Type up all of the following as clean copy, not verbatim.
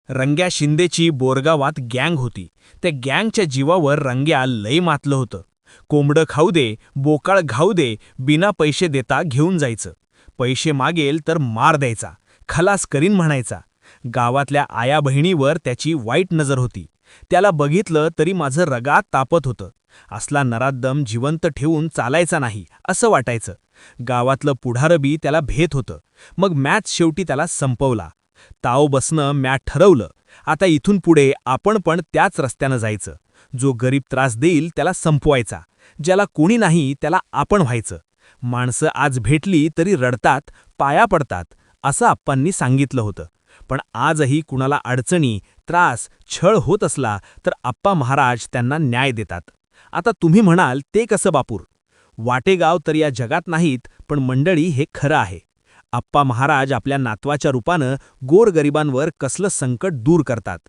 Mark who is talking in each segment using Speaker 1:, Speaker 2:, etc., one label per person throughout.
Speaker 1: रंग्या शिंदेची बोरगावात गँग होती. त्या गँगच्या जीवावर रंग्या लई मातलं होतं. कोंबडं खाऊ दे, बोकाळ घाऊ दे, बिना पैसे देता घेऊन जायचं. पैसे मागेल तर मार द्यायचा, खलास करीन म्हणायचा. गावातल्या आया बहिणीवर त्याची वाईट नजर होती. त्याला बघितलं तरी माझं रगात तापत होतं. असला नराद्दम जिवंत ठेवून चालायचा नाही असं वाटायचं. गावातलं पुढारं बी त्याला भेट होतं. मग मॅच शेवटी त्याला संपवला. ताव बसणं मॅच ठरवलं. आता इथून पुढे आपण पण त्याच रस्त्यानं जायचं. जो गरीब त्रास देईल त्याला संपवायचा, ज्याला कोणी नाही त्याला आपण व्हायचं. माणसं आज भेटली तरी रडतात, पाया पडतात असं आप्पांनी सांगितलं होतं. पण आजही कुणाला अडचणी, त्रास, छळ होत असला तर आप्पा महाराज त्यांना न्याय देतात. आता तुम्ही म्हणाल ते कसं बापूर? वाटेगाव तर या जगात नाहीत, पण मंडळी हे खरं आहे. आप्पा महाराज आपल्या नातवाच्या रूपानं गोरगरिबांवर कसलं संकट दूर करतात.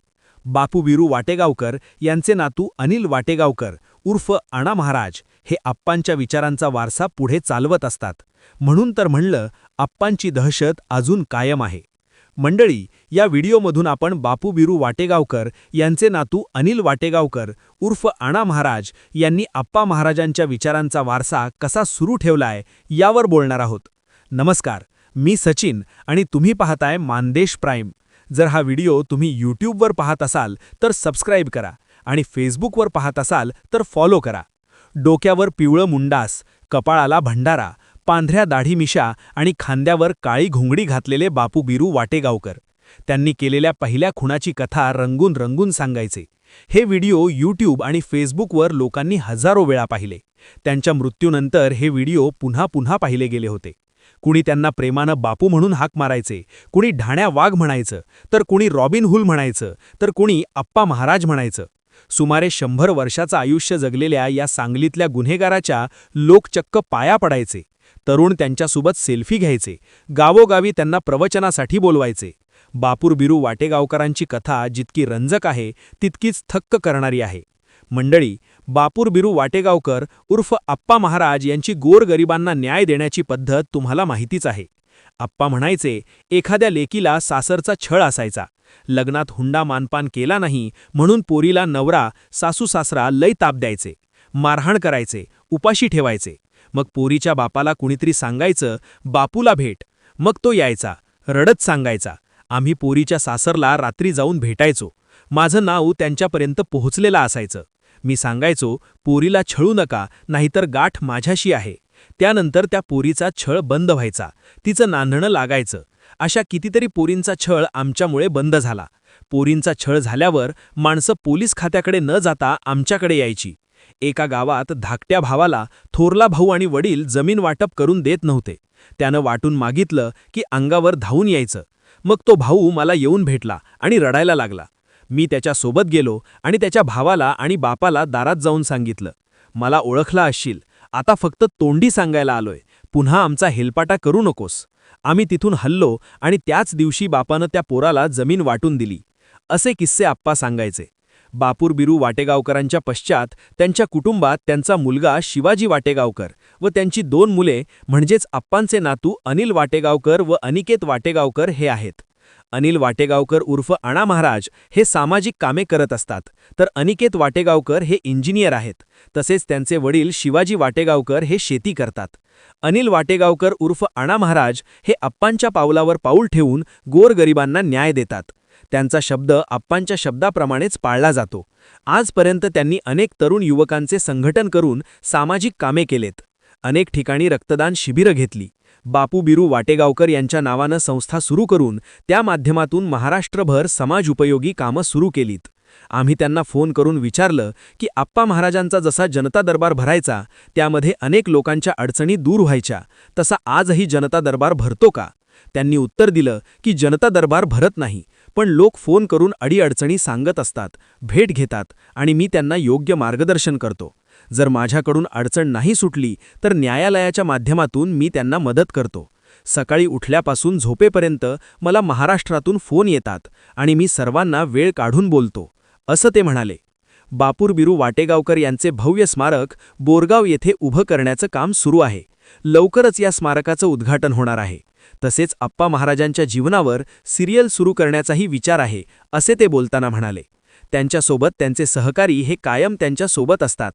Speaker 1: बापू बिरू वाटेगावकर यांचे नातू अनिल वाटेगावकर उर्फ अण्णा महाराज हे आप्पांच्या विचारांचा वारसा पुढे चालवत असतात. म्हणून तर म्हणलं, आप्पांची दहशत अजून कायम आहे. मंडळी, या व्हिडिओमधून आपण बापू बिरू वाटेगावकर यांचे नातू अनिल वाटेगावकर उर्फ अण्णा महाराज यांनी आप्पा महाराजांच्या विचारांचा वारसा कसा सुरू ठेवलाय यावर बोलणार आहोत. नमस्कार, मी सचिन आणि तुम्ही पाहताय मानदेश प्राईम. जर हा व्हिडिओ तुम्ही यूट्यूबवर पाहत असाल तर सबस्क्राईब करा आणि फेसबुकवर पाहत असाल तर फॉलो करा. डोक्यावर पिवळं मुंडास, कपाळाला भंडारा, पांढऱ्या दाढी मिशा आणि खांद्यावर काळी घुंगडी घातलेले बापू बिरू वाटेगावकर. त्यांनी केलेल्या पहिल्या खुनाची कथा रंगून रंगून सांगायचे. हे व्हिडिओ यूट्यूब आणि फेसबुकवर लोकांनी हजारो वेळा पाहिले. त्यांच्या मृत्यूनंतर हे व्हिडिओ पुन्हा पुन्हा पाहिले गेले होते. कुणी त्यांना प्रेमानं बापू म्हणून हाक मारायचे, कुणी ढाण्या वाघ म्हणायचं, तर कुणी रॉबिन हुल म्हणायचं, तर कुणी आप्पा महाराज म्हणायचं. सुमारे 100 वर्षाचं आयुष्य जगलेल्या या सांगलीतल्या गुन्हेगाराच्या लोक चक्क पाया पडायचे. तरुण त्यांच्यासोबत सेल्फी घ्यायचे. गावोगावी त्यांना प्रवचनासाठी बोलवायचे. बापूर बिरू वाटेगावकरांची कथा जितकी रंजक आहे तितकीच थक्क करणारी आहे. मंडळी, बापूर बिरू वाटेगावकर उर्फ आप्पा महाराज यांची गोरगरिबांना न्याय देण्याची पद्धत तुम्हाला माहितीच आहे. आप्पा म्हणायचे, एखाद्या लेकीला सासरचा छळ असायचा. लग्नात हुंडा मानपान केला नाही म्हणून पोरीला नवरा सासू सासरा लई ताप द्यायचे, मारहाण करायचे, उपाशी ठेवायचे. मग पोरीच्या बापाला कुणीतरी सांगायचं, बापूला भेट. मग तो यायचा, रडत सांगायचा, आम्ही पोरीच्या सासरला रात्री जाऊन भेटायचो. माझं नाव त्यांच्यापर्यंत पोहोचलेलं असायचं. मी सांगायचो, पोरीला छळू नका, नाहीतर गाठ माझ्याशी आहे. त्यानंतर त्या पोरीचा छळ बंद व्हायचा, तिचं नांदणं लागायचं. अशा कितीतरी पोरींचा छळ आमच्यामुळे बंद झाला. पोरींचा छळ झाल्यावर माणसं पोलीस खात्याकडे न जाता आमच्याकडे यायची. एका गावात धाकट्या भावाला थोरला भाऊ आणि वडील जमीन वाटप करून देत नव्हते. त्यानं वाटून मागितलं की अंगावर धावून यायचं. मग तो भाऊ मला येऊन भेटला आणि रडायला लागला. मी त्याच्यासोबत गेलो आणि त्याच्या भावाला आणि बापाला दारात जाऊन सांगितलं, मला ओळखला असशील, आता फक्त तोंडी सांगायला आलोय, पुन्हा आमचा हेलपाटा करू नकोस. आम्ही तिथून हल्लो आणि त्याच दिवशी बापानं त्या पोराला जमीन वाटून दिली. असे किस्से आप्पा सांगायचे. बापूर बिरू वाटेगावकरांच्या पश्चात त्यांच्या कुटुंबात त्यांचा मुलगा शिवाजी वाटेगावकर व त्यांची 2 मुले म्हणजेच आप्पांचे नातू अनिल वाटेगावकर व अनिकेत वाटेगावकर हे आहेत. अनिल वाटेगावकर उर्फ अण्णा महाराज हे सामाजिक कामे करत असतात, तर अनिकेत वाटेगावकर हे इंजिनियर आहेत. तसेच त्यांचे वडील शिवाजी वाटेगावकर हे शेती करतात. अनिल वाटेगावकर उर्फ अण्णा महाराज हे आप्पांच्या पावलावर पाऊल ठेवून गोरगरिबांना न्याय देतात. त्यांचा शब्द आप्पांच्या शब्दाप्रमाणेच पाळला जातो. आजपर्यंत त्यांनी अनेक तरुण युवकांचे संघटन करून सामाजिक कामे केलेत. अनेक ठिकाणी रक्तदान शिबिरं घेतली. बापू बिरू वाटेगावकर यांच्या नावानं संस्था सुरू करून त्या माध्यमातून महाराष्ट्रभर समाज उपयोगी कामं सुरू केलीत. आम्ही त्यांना फोन करून विचारलं की आप्पा महाराजांचा जसा जनता दरबार भरायचा, त्यामध्ये अनेक लोकांच्या अडचणी दूर व्हायच्या, तसा आजही जनता दरबार भरतो का? त्यांनी उत्तर दिलं की जनता दरबार भरत नाही, पण लोक फोन करून अडीअडचणी सांगत असतात, भेट घेतात आणि मी त्यांना योग्य मार्गदर्शन करतो. जर माझ्याकडून अडचण नाही सुटली तर न्यायालयाच्या माध्यमातून मी त्यांना मदत करतो. सकाळी उठल्यापासून झोपेपर्यंत मला महाराष्ट्रातून फोन येतात आणि मी सर्वांना वेळ काढून बोलतो, असं ते म्हणाले. बापूर बिरू वाटेगावकर यांचे भव्य स्मारक बोरगाव येथे उभं करण्याचं काम सुरू आहे. लवकरच या स्मारकाचं उद्घाटन होणार आहे.
Speaker 2: तसेच आप्पा महाराजांच्या जीवनावर सिरियल सुरू करण्याचाही विचार आहे असे ते बोलताना म्हणाले. त्यांच्यासोबत त्यांचे सहकारी हे कायम त्यांच्या सोबत असतात.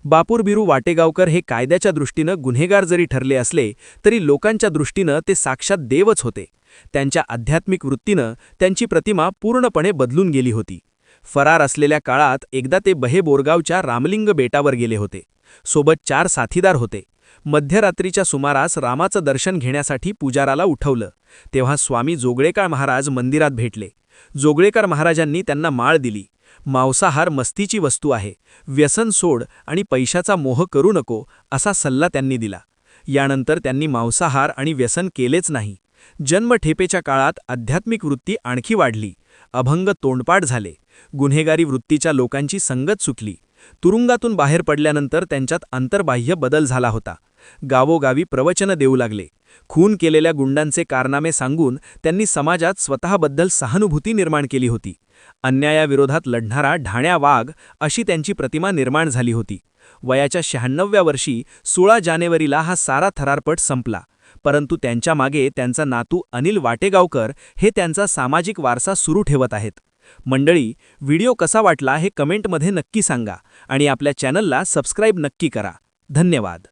Speaker 2: बापूर बिरू वाटेगावकर हे कायद्याच्या दृष्टीनं गुन्हेगार जरी ठरले असले तरी लोकांच्या दृष्टीनं ते साक्षात देवच होते. त्यांच्या आध्यात्मिक वृत्तीनं त्यांची प्रतिमा पूर्णपणे बदलून गेली होती. फरार असलेल्या काळात एकदा ते बहे बोरगावच्या रामलिंग बेटावर गेले होते. सोबत 4 साथीदार होते. मध्यरात्रीच्या सुमारास रामाचं दर्शन घेण्यासाठी पुजाराला उठवलं तेव्हा स्वामी जोगळेकर महाराज मंदिरात भेटले. जोगळेकर महाराजांनी त्यांना माळ दिली. मांसाहार मस्तीची वस्तू आहे, व्यसन सोड आणि पैशाचा मोह करू नको असा सल्ला त्यांनी दिला. यानंतर त्यांनी मांसाहार आणि व्यसन केलेच नाही. जन्मठेपेच्या काळात आध्यात्मिक वृत्ती आणखी वाढली. अभंग तोंडपाठ झाले. गुन्हेगारी वृत्तीच्या लोकांची संगत सुटली. तुरुंगातून बाहेर पडल्यानंतर त्यांच्यात अंतर्बाह्य बदल झाला होता. गावोगावी प्रवचनं देऊ लागले. खून केलेल्या गुंडांचे कारनामे सांगून त्यांनी समाजात स्वतःबद्दल सहानुभूती निर्माण केली होती. अन्यायाविरोधात लढणारा ढाण्या वाघ अशी त्यांची प्रतिमा निर्माण झाली होती. वयाच्या 96व्या वर्षी 16 जानेवारीला हा सारा थरारपट संपला. परंतु त्यांच्या मागे त्यांचा नातू अनिल वाटेगावकर हे त्यांचा सामाजिक वारसा सुरू ठेवत आहेत. मंडळी, व्हिडिओ कसा वाटला हे कमेंटमध्ये नक्की सांगा आणि आपल्या चॅनलला सबस्क्राईब नक्की करा. धन्यवाद.